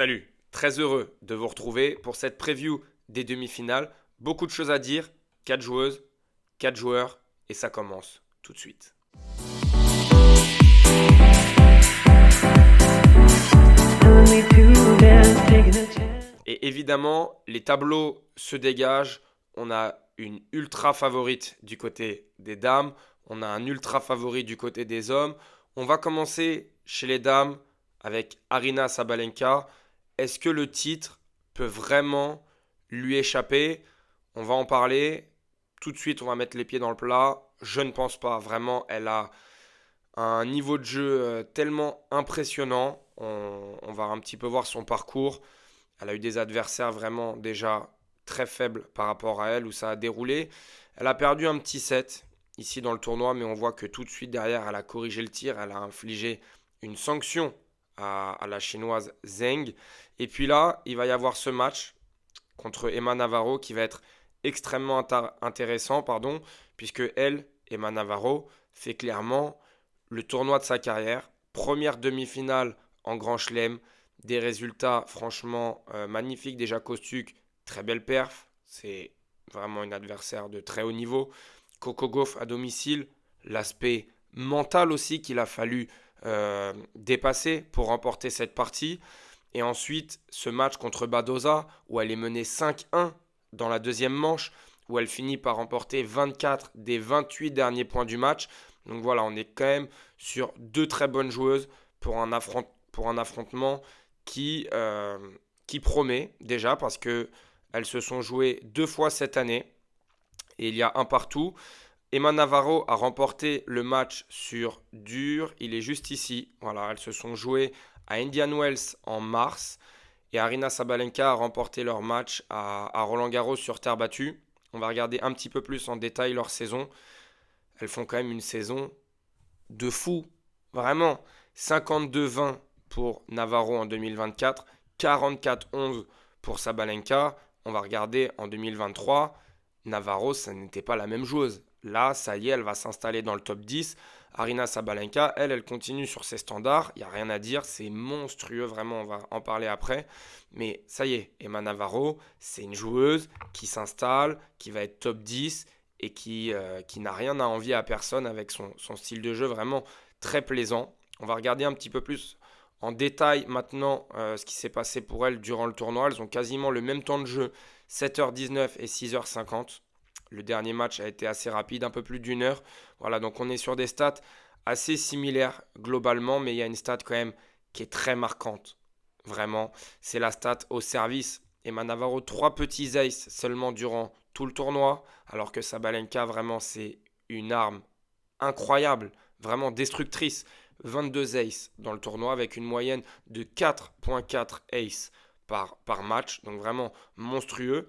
Salut, très heureux de vous retrouver pour cette preview des demi-finales. Beaucoup de choses à dire, 4 joueuses, 4 joueurs, et ça commence tout de suite. Et évidemment, les tableaux se dégagent. On a une ultra favorite du côté des dames, on a un ultra favori du côté des hommes. On va commencer chez les dames avec Aryna Sabalenka. Est-ce que le titre peut vraiment lui échapper? On va en parler. Tout de suite, on va mettre les pieds dans le plat. Je ne pense pas. Vraiment, elle a un niveau de jeu tellement impressionnant. On va un petit peu voir son parcours. Elle a eu des adversaires vraiment déjà très faibles par rapport à elle, où ça a déroulé. Elle a perdu un petit set ici dans le tournoi, mais on voit que tout de suite derrière, elle a corrigé le tir. Elle a infligé une sanction à la chinoise Zheng. Et puis là, il va y avoir ce match contre Emma Navarro qui va être extrêmement intéressant, puisque elle, Emma Navarro, fait clairement le tournoi de sa carrière. Première demi-finale en Grand Chelem, des résultats franchement magnifiques. Déjà Kostyuk, très belle perf, c'est vraiment une adversaire de très haut niveau. Coco Gauff à domicile, l'aspect mental aussi qu'il a fallu dépasser pour remporter cette partie. Et ensuite, ce match contre Badoza, où elle est menée 5-1 dans la deuxième manche, où elle finit par remporter 24 des 28 derniers points du match. Donc voilà, on est quand même sur deux très bonnes joueuses pour un affrontement qui promet déjà, parce qu'elles se sont jouées deux fois cette année, et il y a un partout. Emma Navarro a remporté le match sur dur. Il est juste ici. Voilà, elles se sont jouées à Indian Wells en mars. Et Aryna Sabalenka a remporté leur match à Roland-Garros sur terre battue. On va regarder un petit peu plus en détail leur saison. Elles font quand même une saison de fou. Vraiment. 52-20 pour Navarro en 2024. 44-11 pour Sabalenka. On va regarder en 2023. Navarro, ça n'était pas la même joueuse. Là, ça y est, elle va s'installer dans le top 10. Aryna Sabalenka, elle continue sur ses standards. Il n'y a rien à dire, c'est monstrueux, vraiment, on va en parler après. Mais ça y est, Emma Navarro, c'est une joueuse qui s'installe, qui va être top 10 et qui n'a rien à envier à personne avec son style de jeu vraiment très plaisant. On va regarder un petit peu plus en détail maintenant ce qui s'est passé pour elles durant le tournoi. Elles ont quasiment le même temps de jeu, 7h19 et 6h50. Le dernier match a été assez rapide, un peu plus d'une heure. Voilà, donc on est sur des stats assez similaires globalement, mais il y a une stat quand même qui est très marquante. Vraiment, c'est la stat au service. Emma Navarro, 3 petits aces seulement durant tout le tournoi, alors que Sabalenka, vraiment, c'est une arme incroyable, vraiment destructrice. 22 aces dans le tournoi avec une moyenne de 4,4 aces par match, donc vraiment monstrueux.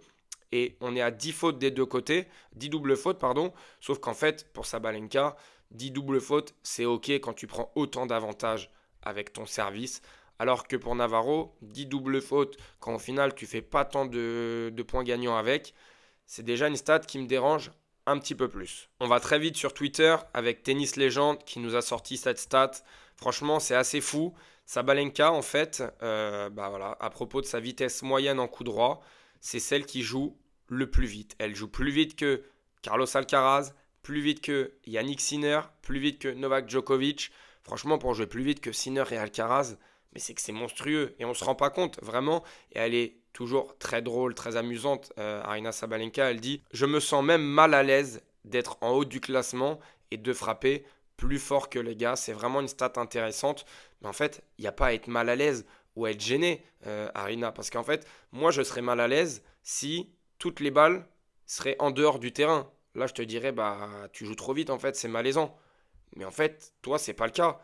Et on est à 10 fautes des deux côtés, 10 doubles fautes, pardon. Sauf qu'en fait, pour Sabalenka, 10 doubles fautes, c'est OK quand tu prends autant d'avantages avec ton service. Alors que pour Navarro, 10 doubles fautes, quand au final tu fais pas tant de points gagnants avec, c'est déjà une stat qui me dérange un petit peu plus. On va très vite sur Twitter avec Tennis Légende qui nous a sorti cette stat. Franchement, c'est assez fou. Sabalenka, en fait, voilà, à propos de sa vitesse moyenne en coup droit, c'est celle qui joue le plus vite. Elle joue plus vite que Carlos Alcaraz, plus vite que Yannick Sinner, plus vite que Novak Djokovic. Franchement, pour jouer plus vite que Sinner et Alcaraz, mais c'est que c'est monstrueux et on se rend pas compte vraiment. Et elle est toujours très drôle, très amusante. Aryna Sabalenka, elle dit: je me sens même mal à l'aise d'être en haut du classement et de frapper plus fort que les gars. C'est vraiment une stat intéressante. Mais en fait, il n'y a pas à être mal à l'aise ou à être gêné, Aryna. Parce qu'en fait, moi, je serais mal à l'aise si toutes les balles seraient en dehors du terrain. Là, je te dirais, bah, tu joues trop vite, en fait, c'est malaisant. Mais en fait, toi, c'est pas le cas.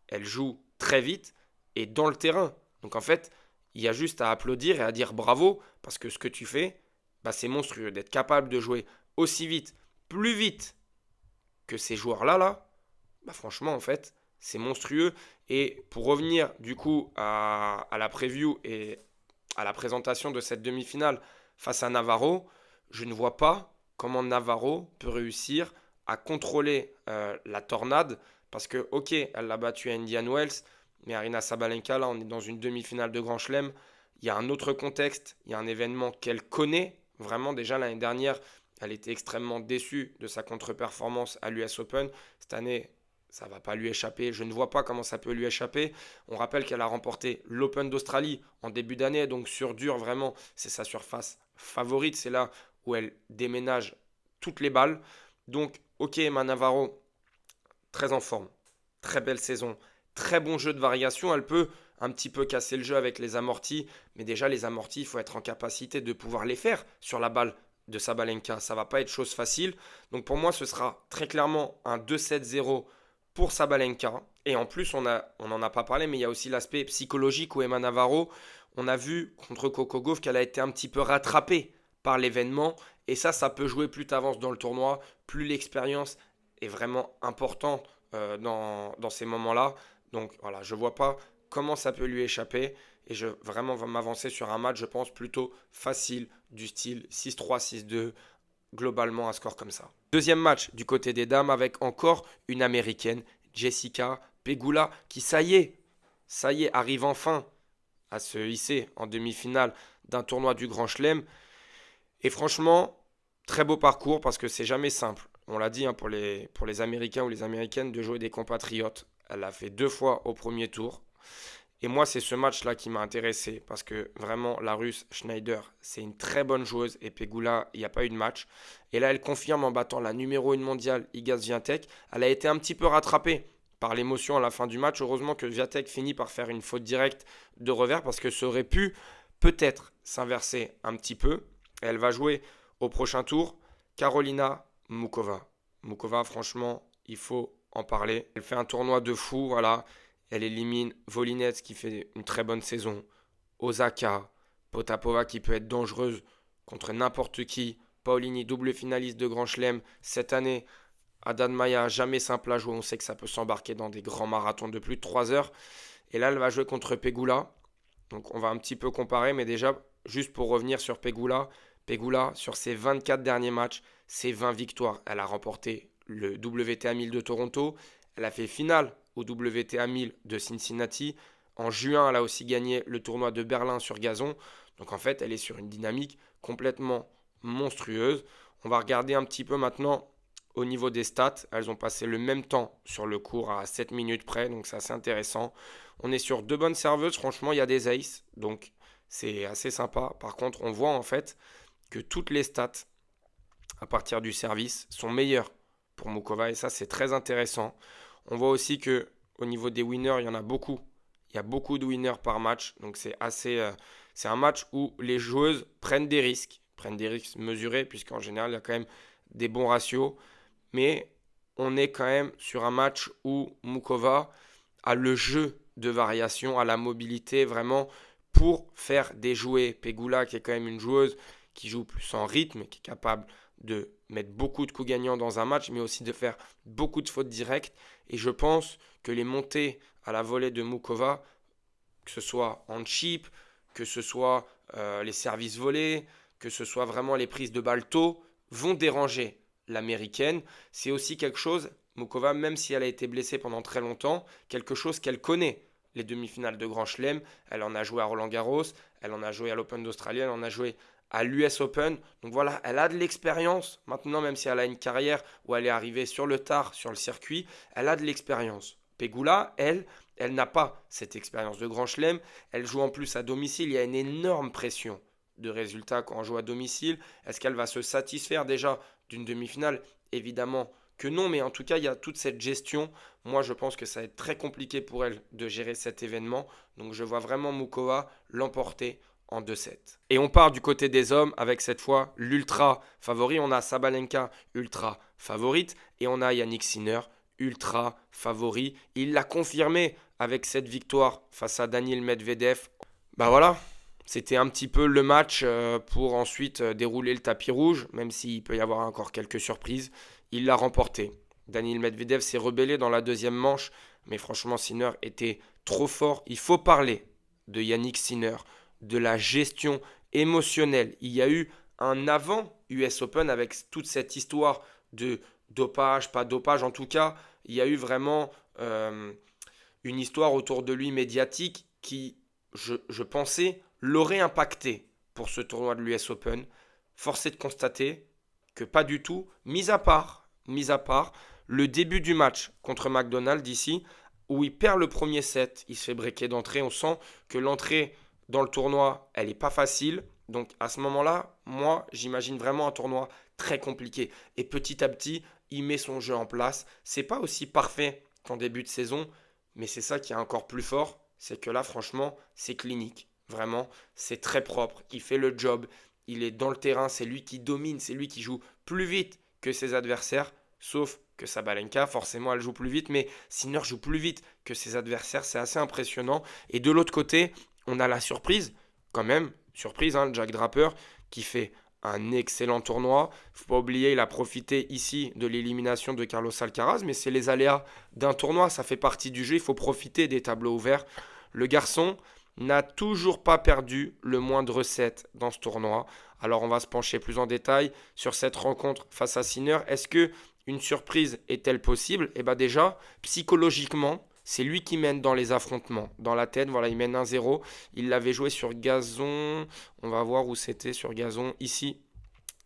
Elle joue très vite et dans le terrain. Donc en fait, il y a juste à applaudir et à dire bravo, parce que ce que tu fais, bah, c'est monstrueux. D'être capable de jouer aussi vite, plus vite que ces joueurs-là, bah, franchement, en fait, c'est monstrueux. Et pour revenir du coup à la preview et à la présentation de cette demi-finale face à Navarro, je ne vois pas comment Navarro peut réussir à contrôler la tornade, parce que ok, elle l'a battu à Indian Wells, Mais Aryna Sabalenka, là, on est dans une demi-finale de Grand Chelem. Il y a un autre contexte, il y a un événement qu'elle connaît. Vraiment, déjà l'année dernière, elle était extrêmement déçue de sa contre-performance à l'US Open. Cette année, ça ne va pas lui échapper. Je ne vois pas comment ça peut lui échapper. On rappelle qu'elle a remporté l'Open d'Australie en début d'année, donc sur dur, vraiment, c'est sa surface favorite. C'est là où elle déménage toutes les balles. Donc, ok, Emma Navarro, très en forme, très belle saison, très bon jeu de variation. Elle peut un petit peu casser le jeu avec les amortis, mais déjà les amortis, il faut être en capacité de pouvoir les faire sur la balle de Sabalenka. Ça va pas être chose facile. Donc pour moi, ce sera très clairement un 2-7-0 pour Sabalenka. Et en plus, on n'en a pas parlé, mais il y a aussi l'aspect psychologique où Emma Navarro, on a vu contre Coco Gauff qu'elle a été un petit peu rattrapée par l'événement. Et ça peut jouer plus tu avances dans le tournoi, plus l'expérience est vraiment importante dans ces moments-là. Donc voilà, je ne vois pas comment ça peut lui échapper. Et je vraiment va m'avancer sur un match, je pense, plutôt facile, du style 6-3, 6-2, globalement un score comme ça. Deuxième match du côté des dames avec encore une américaine, Jessica Pegula, qui ça y est, arrive enfin à se hisser en demi-finale d'un tournoi du Grand Chelem. Et franchement, très beau parcours parce que c'est jamais simple. On l'a dit pour les Américains ou les Américaines de jouer des compatriotes. Elle l'a fait 2 fois au premier tour. Et moi, c'est ce match-là qui m'a intéressé parce que vraiment, la Russe Schneider, c'est une très bonne joueuse et Pegula, il n'y a pas eu de match. Et là, elle confirme en battant la numéro 1 mondiale, Iga Swiatek. Elle a été un petit peu rattrapée par l'émotion à la fin du match. Heureusement que Swiatek finit par faire une faute directe de revers parce que ça aurait pu peut-être s'inverser un petit peu. Et elle va jouer au prochain tour Karolina Muchova. Muchova, franchement, il faut en parler. Elle fait un tournoi de fou, voilà. Elle élimine Volinets qui fait une très bonne saison. Osaka, Potapova qui peut être dangereuse contre n'importe qui. Paolini, double finaliste de Grand Chelem cette année. Haddad Maia, jamais simple à jouer. On sait que ça peut s'embarquer dans des grands marathons de plus de 3 heures. Et là, elle va jouer contre Pegula. Donc on va un petit peu comparer, mais déjà, juste pour revenir sur Pegula, Pegula, sur ses 24 derniers matchs, ses 20 victoires. Elle a remporté le WTA 1000 de Toronto. Elle a fait finale au WTA 1000 de Cincinnati. En juin, elle a aussi gagné le tournoi de Berlin sur gazon. Donc en fait, elle est sur une dynamique complètement monstrueuse. On va regarder un petit peu maintenant au niveau des stats. Elles ont passé le même temps sur le court à 7 minutes près, donc c'est assez intéressant. On est sur 2 bonnes serveuses, franchement, il y a des aces, donc c'est assez sympa. Par contre, on voit en fait que toutes les stats à partir du service sont meilleures pour Muchova et ça c'est très intéressant. On voit aussi que au niveau des winners, il y en a beaucoup. Il y a beaucoup de winners par match, donc c'est un match où les joueuses prennent des risques mesurés, puisqu'en général il y a quand même des bons ratios, mais on est quand même sur un match où Muchova a le jeu de variation, a la mobilité vraiment pour faire déjouer Pegula, qui est quand même une joueuse qui joue plus en rythme, qui est capable de mettre beaucoup de coups gagnants dans un match, mais aussi de faire beaucoup de fautes directes. Et je pense que les montées à la volée de Muchova, que ce soit en chip, que ce soit les services volés, que ce soit vraiment les prises de balles tôt, vont déranger l'américaine. C'est aussi quelque chose, Muchova, même si elle a été blessée pendant très longtemps, quelque chose qu'elle connaît. Les demi-finales de Grand Chelem, elle en a joué à Roland-Garros, elle en a joué à l'Open d'Australie, elle en a joué à l'US Open. Donc voilà, elle a de l'expérience. Maintenant, même si elle a une carrière où elle est arrivée sur le tard, sur le circuit, elle a de l'expérience. Pegula, elle n'a pas cette expérience de Grand Chelem. Elle joue en plus à domicile. Il y a une énorme pression de résultats quand on joue à domicile. Est-ce qu'elle va se satisfaire déjà d'une demi-finale? Évidemment que non, mais en tout cas, il y a toute cette gestion. Moi, je pense que ça va être très compliqué pour elle de gérer cet événement. Donc, je vois vraiment Muchova l'emporter en 2-7. Et on part du côté des hommes avec cette fois l'ultra favori. On a Sabalenka ultra favorite et on a Yannick Sinner ultra favori. Il l'a confirmé avec cette victoire face à Daniil Medvedev. Bah voilà, c'était un petit peu le match pour ensuite dérouler le tapis rouge, même s'il peut y avoir encore quelques surprises. Il l'a remporté. Daniil Medvedev s'est rebellé dans la deuxième manche, mais franchement Sinner était trop fort. Il faut parler de Yannick Sinner, de la gestion émotionnelle. Il y a eu un avant US Open avec toute cette histoire de dopage, pas dopage. En tout cas, il y a eu vraiment une histoire autour de lui médiatique qui, je pensais, l'aurait impacté pour ce tournoi de l'US Open. Force est de constater que pas du tout, mis à part le début du match contre McDonald's ici, où il perd le premier set, il se fait breaker d'entrée, on sent que l'entrée dans le tournoi, elle n'est pas facile. Donc à ce moment-là, moi, j'imagine vraiment un tournoi très compliqué. Et petit à petit, il met son jeu en place. C'est pas aussi parfait qu'en début de saison, mais c'est ça qui est encore plus fort, c'est que là, franchement, c'est clinique. Vraiment, c'est très propre. Il fait le job. Il est dans le terrain. C'est lui qui domine. C'est lui qui joue plus vite que ses adversaires. Sauf que Sabalenka, forcément, elle joue plus vite. Mais Sinner joue plus vite que ses adversaires. C'est assez impressionnant. Et de l'autre côté, on a la surprise, quand même. Surprise, hein, Jack Draper, qui fait un excellent tournoi. Faut pas oublier, il a profité ici de l'élimination de Carlos Alcaraz. Mais c'est les aléas d'un tournoi. Ça fait partie du jeu. Il faut profiter des tableaux ouverts. Le garçon n'a toujours pas perdu le moindre set dans ce tournoi. Alors on va se pencher plus en détail sur cette rencontre face à Sinner. Est-ce que une surprise est-elle possible? Eh bien déjà, psychologiquement, c'est lui qui mène dans les affrontements. Dans la tête, voilà, il mène 1-0. Il l'avait joué sur gazon. On va voir où c'était sur gazon. Ici,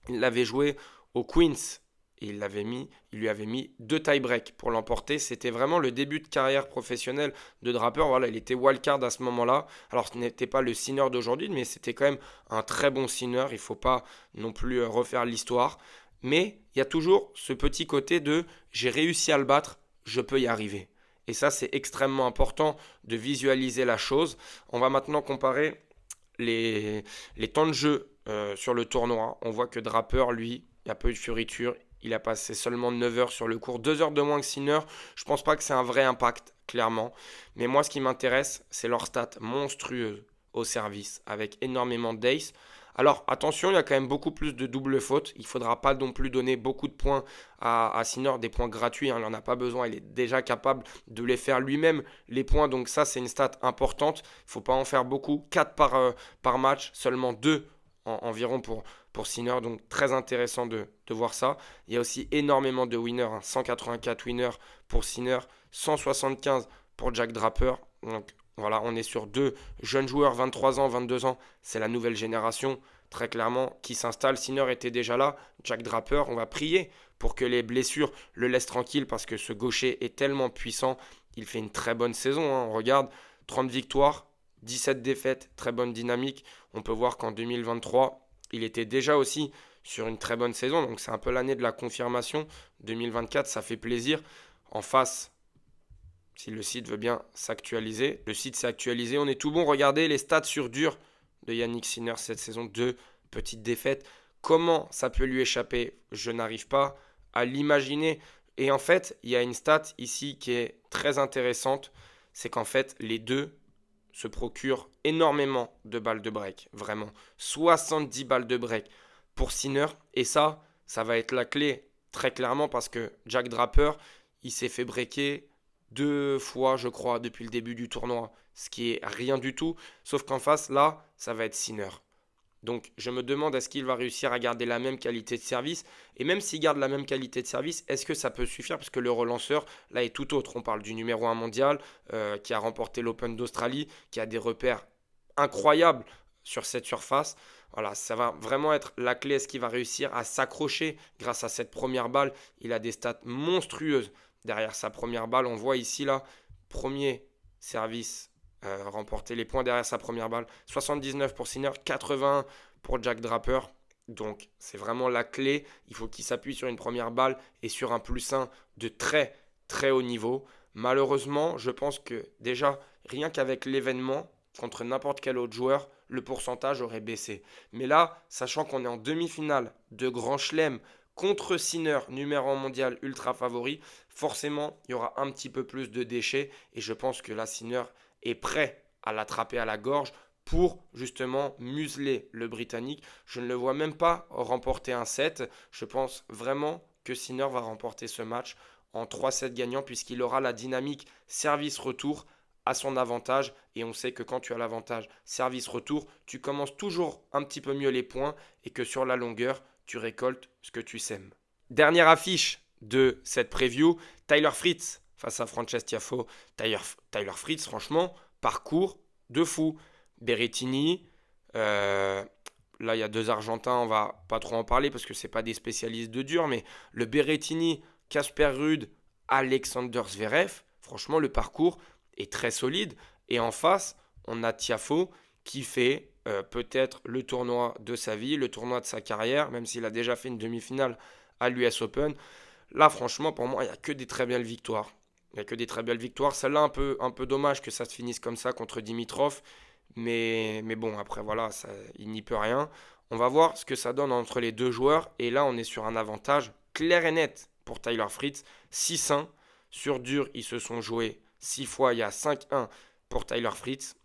il l'avait joué au Queens. Et il lui avait mis 2 tie-breaks pour l'emporter. C'était vraiment le début de carrière professionnelle de Draper. Voilà, il était wildcard à ce moment-là. Alors, ce n'était pas le Sinner d'aujourd'hui, mais c'était quand même un très bon Sinner. Il ne faut pas non plus refaire l'histoire. Mais il y a toujours ce petit côté de j'ai réussi à le battre, je peux y arriver. Et ça, c'est extrêmement important de visualiser la chose. On va maintenant comparer les temps de jeu sur le tournoi. On voit que Draper, lui, il n'y a pas eu de fioriture. Il a passé seulement 9 heures sur le court, 2 heures de moins que Sinner. Je pense pas que c'est un vrai impact, clairement. Mais moi, ce qui m'intéresse, c'est leur stat monstrueuse au service, avec énormément d'ace. Alors attention, il y a quand même beaucoup plus de double fautes. Il ne faudra pas non plus donner beaucoup de points à Sinner, des points gratuits. Hein, il n'en a pas besoin. Il est déjà capable de les faire lui-même, les points. Donc ça, c'est une stat importante. Il ne faut pas en faire beaucoup. 4 par match, seulement 2 environ pour Sinner. Donc très intéressant de voir ça. Il y a aussi énormément de winners. Hein, 184 winners pour Sinner, 175 pour Jack Draper. Donc voilà, on est sur 2 jeunes joueurs, 23 ans, 22 ans. C'est la nouvelle génération, très clairement, qui s'installe. Sinner était déjà là. Jack Draper, on va prier pour que les blessures le laissent tranquille parce que ce gaucher est tellement puissant. Il fait une très bonne saison. Hein. On regarde, 30 victoires, 17 défaites, très bonne dynamique. On peut voir qu'en 2023, il était déjà aussi sur une très bonne saison. Donc c'est un peu l'année de la confirmation. 2024, ça fait plaisir. En face, si le site veut bien s'actualiser. Le site s'est actualisé, on est tout bon. Regardez les stats sur dur de Yannick Sinner cette saison. 2 petites défaites. Comment ça peut lui échapper? Je n'arrive pas à l'imaginer. Et en fait, il y a une stat ici qui est très intéressante. C'est qu'en fait, les deux se procurent énormément de balles de break. Vraiment. 70 balles de break pour Sinner. Et ça va être la clé très clairement parce que Jack Draper, il s'est fait breaker 2 fois, je crois, depuis le début du tournoi. Ce qui est rien du tout. Sauf qu'en face, là, ça va être Sinner. Donc, je me demande, est-ce qu'il va réussir à garder la même qualité de service? Et même s'il garde la même qualité de service, est-ce que ça peut suffire? Parce que le relanceur, là, est tout autre. On parle du numéro 1 mondial, qui a remporté l'Open d'Australie, qui a des repères incroyables sur cette surface. Voilà, ça va vraiment être la clé. Est-ce qu'il va réussir à s'accrocher grâce à cette première balle? Il a des stats monstrueuses derrière sa première balle. On voit ici, là, premier service remporter les points derrière sa première balle. 79 pour Sinner, 81 pour Jack Draper. Donc c'est vraiment la clé. Il faut qu'il s'appuie sur une première balle et sur un +1 de très très haut niveau. Malheureusement, je pense que déjà, rien qu'avec l'événement, contre n'importe quel autre joueur, le pourcentage aurait baissé. Mais là, sachant qu'on est en demi-finale de Grand Chelem contre Sinner, numéro 1 mondial ultra favori, forcément, il y aura un petit peu plus de déchets. Et je pense que là, Sinner est prêt à l'attraper à la gorge pour justement museler le Britannique. Je ne le vois même pas remporter un set. Je pense vraiment que Sinner va remporter ce match en 3 sets gagnants puisqu'il aura la dynamique service-retour à son avantage. Et on sait que quand tu as l'avantage service-retour, tu commences toujours un petit peu mieux les points et que sur la longueur, tu récoltes ce que tu sèmes. Dernière affiche de cette preview, Tyler Fritz face à Frances Tiafoe. Tyler Fritz, franchement, parcours de fou. Berrettini, euh, là il y a deux Argentins, on va pas trop en parler parce que c'est pas des spécialistes de dur, mais le Berrettini, Casper Ruud, Alexander Zverev, franchement le parcours est très solide. Et en face, on a Tiafoe qui fait peut-être le tournoi de sa vie, le tournoi de sa carrière, même s'il a déjà fait une demi-finale à l'US Open. Là, franchement, pour moi, il n'y a que des très belles victoires. Il n'y a que des très belles victoires. Celle-là, un peu dommage que ça se finisse comme ça contre Dimitrov. Mais bon, après, voilà, ça, il n'y peut rien. On va voir ce que ça donne entre les deux joueurs. Et là, on est sur un avantage clair et net pour Tyler Fritz. 6-1. Sur dur, ils se sont joués 6 fois. Il y a 5-1 pour Tyler Fritz.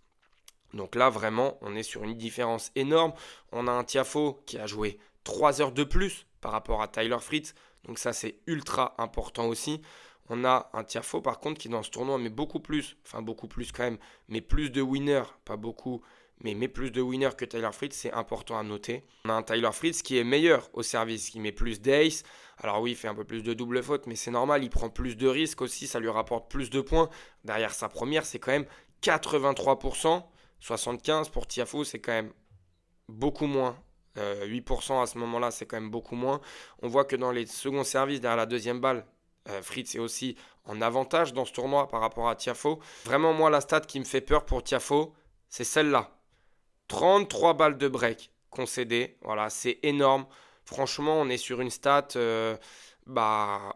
Donc là, vraiment, on est sur une différence énorme. On a un Tiafoe qui a joué 3 heures de plus par rapport à Tyler Fritz. Donc ça, c'est ultra important aussi. On a un Tiafoe, par contre, qui dans ce tournoi met beaucoup plus, enfin beaucoup plus quand même, mais plus de winners, pas beaucoup, mais plus de winners que Tyler Fritz, c'est important à noter. On a un Tyler Fritz qui est meilleur au service, qui met plus d'ace. Alors oui, il fait un peu plus de double faute, mais c'est normal, il prend plus de risques aussi, ça lui rapporte plus de points. Derrière sa première, c'est quand même 83%. 75 pour Tiafoe, c'est quand même beaucoup moins. 8% à ce moment-là, c'est quand même beaucoup moins. On voit que dans les seconds services, derrière la deuxième balle, Fritz est aussi en avantage dans ce tournoi par rapport à Tiafoe. Vraiment, moi, la stat qui me fait peur pour Tiafoe, c'est celle-là. 33 balles de break concédées. Voilà, c'est énorme. Franchement, on est sur une stat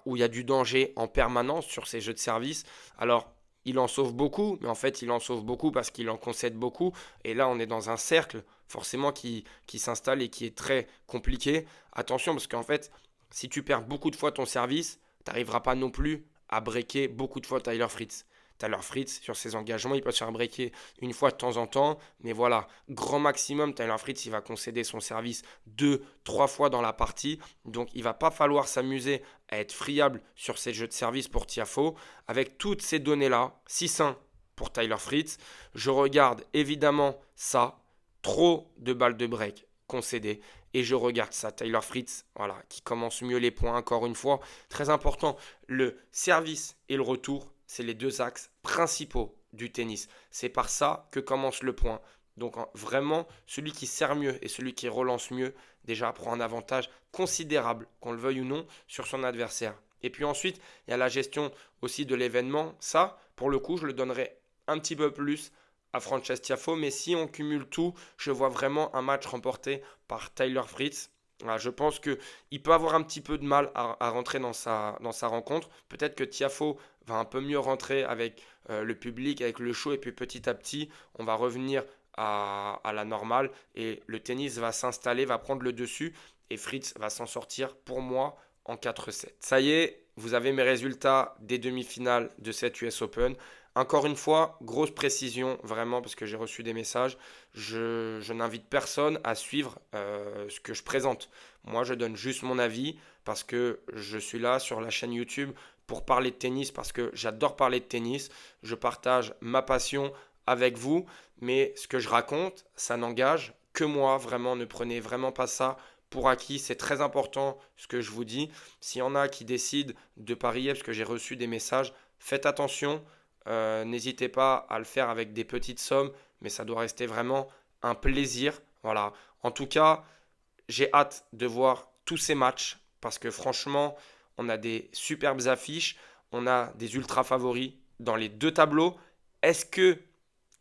où il y a du danger en permanence sur ces jeux de service. Alors, il en sauve beaucoup, mais en fait, il en sauve beaucoup parce qu'il en concède beaucoup. Et là, on est dans un cercle, forcément, qui s'installe et qui est très compliqué. Attention, parce qu'en fait, si tu perds beaucoup de fois ton service, tu n'arriveras pas non plus à breaker beaucoup de fois Tyler Fritz. Tyler Fritz, sur ses engagements, il peut se faire breaker une fois de temps en temps. Mais voilà, grand maximum, Tyler Fritz, il va concéder son service 2, 3 fois dans la partie. Donc, il va pas falloir s'amuser à être friable sur ces jeux de service pour Tiafoe. Avec toutes ces données-là, 6-1 pour Tyler Fritz, je regarde évidemment ça, trop de balles de break concédées. Et je regarde ça, Tyler Fritz, voilà, qui commence mieux les points encore une fois. Très important, le service et le retour, c'est les deux axes principaux du tennis. C'est par ça que commence le point. Donc vraiment, celui qui sert mieux et celui qui relance mieux, déjà prend un avantage considérable, qu'on le veuille ou non, sur son adversaire. Et puis ensuite, il y a la gestion aussi de l'événement. Ça, pour le coup, je le donnerai un petit peu plus à Frances Tiafoe. Mais si on cumule tout, je vois vraiment un match remporté par Tyler Fritz. Voilà, je pense qu'il peut avoir un petit peu de mal à rentrer dans sa rencontre. Peut-être que Tiafoe va un peu mieux rentrer avec le public, avec le show. Et puis petit à petit, on va revenir à la normale. Et le tennis va s'installer, va prendre le dessus. Et Fritz va s'en sortir pour moi en 4-7. Ça y est, vous avez mes résultats des demi-finales de cette US Open. Encore une fois, grosse précision, vraiment, parce que j'ai reçu des messages. Je n'invite personne à suivre ce que je présente. Moi, je donne juste mon avis parce que je suis là sur la chaîne YouTube pour parler de tennis, parce que j'adore parler de tennis. Je partage ma passion avec vous, mais ce que je raconte, ça n'engage que moi. Vraiment, ne prenez vraiment pas ça pour acquis. C'est très important ce que je vous dis. S'il y en a qui décident de parier, parce que j'ai reçu des messages, faites attention. N'hésitez pas à le faire avec des petites sommes, mais ça doit rester vraiment un plaisir. Voilà. En tout cas, j'ai hâte de voir tous ces matchs parce que franchement, on a des superbes affiches, on a des ultra favoris dans les deux tableaux. Est-ce que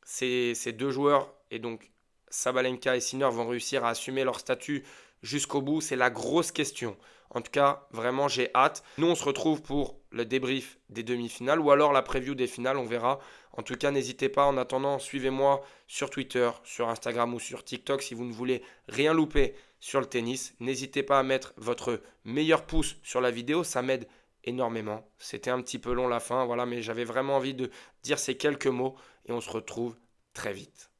ces deux joueurs, et donc Sabalenka et Sinner, vont réussir à assumer leur statut jusqu'au bout? C'est la grosse question. En tout cas, vraiment, j'ai hâte. Nous, on se retrouve pour le débrief des demi-finales ou alors la preview des finales, on verra. En tout cas, n'hésitez pas. En attendant, suivez-moi sur Twitter, sur Instagram ou sur TikTok si vous ne voulez rien louper sur le tennis. N'hésitez pas à mettre votre meilleur pouce sur la vidéo, ça m'aide énormément. C'était un petit peu long la fin, voilà, mais j'avais vraiment envie de dire ces quelques mots et on se retrouve très vite.